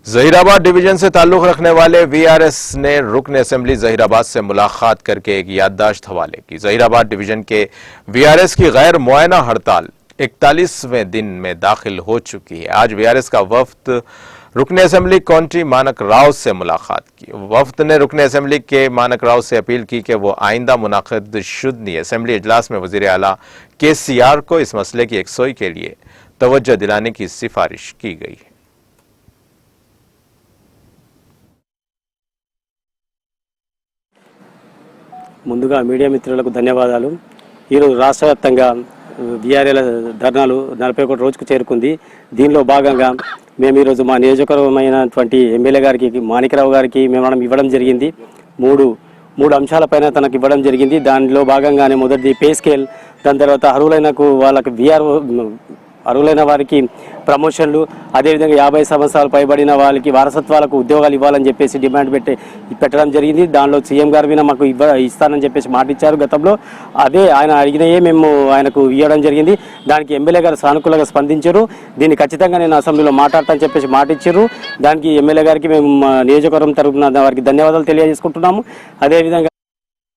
Zaheerabad division से ताल्लुक रखने वाले वीआरएस ने रुकन असेंबली जहीराबाद से मुलाकात करके एक याददाश्त हवाले की। जहीराबाद डिवीजन के वीआरएस की गैर मुआयना हड़ताल 41वें दिन में दाखिल हो चुकी है। आज वीआरएस का वफ्द रुकन असेंबली कौंटी मानक राव से मुलाकात की। वफ्द ने रुकन असेंबली के मानक राव से अपील की कि वो आइंदा मुनाकिद शुदनी असेंबली इजलास में वजीर आला KCR को इस मसले की यकसोई के लिए तवज्जो दिलाने की सिफारिश की गई है। ముందుగా మీడియా మిత్రులకు ధన్యవాదాలు। ఈరోజు రాష్ట్ర వ్యాప్తంగా బీఆర్ఎల్ ధర్నాలు 41 రోజుకు చేరుకుంది। దీనిలో భాగంగా మేము ఈరోజు మా నియోజకవర్గమైనటువంటి ఎమ్మెల్యే గారికి మాణిక్రావు గారికి మేము ఇవ్వడం జరిగింది। మూడు అంశాలపైన తనకు ఇవ్వడం జరిగింది। దానిలో భాగంగానే మొదటిది పే స్కేల్, దాని తర్వాత అర్హులైన వారికి ప్రమోషన్లు, అదేవిధంగా 50 సంవత్సరాలు పైబడిన వాళ్ళకి వారసత్వాలకు ఉద్యోగాలు ఇవ్వాలని చెప్పేసి డిమాండ్ పెట్టడం జరిగింది। దానిలో సీఎం గారు విన మాకు ఇస్తానని చెప్పేసి మాట ఇచ్చారు గతంలో। అదే ఆయన అడిగినయే మేము ఆయనకు ఇవ్వడం జరిగింది। దానికి ఎమ్మెల్యే గారు సానుకూలంగా స్పందించారు। దీన్ని ఖచ్చితంగా నేను అసెంబ్లీలో మాట్లాడతానని చెప్పేసి మాట ఇచ్చారు। దానికి ఎమ్మెల్యే గారికి మేము నియోజకవర్గం తరపున వారికి ధన్యవాదాలు తెలియజేసుకుంటున్నాము। అదేవిధంగా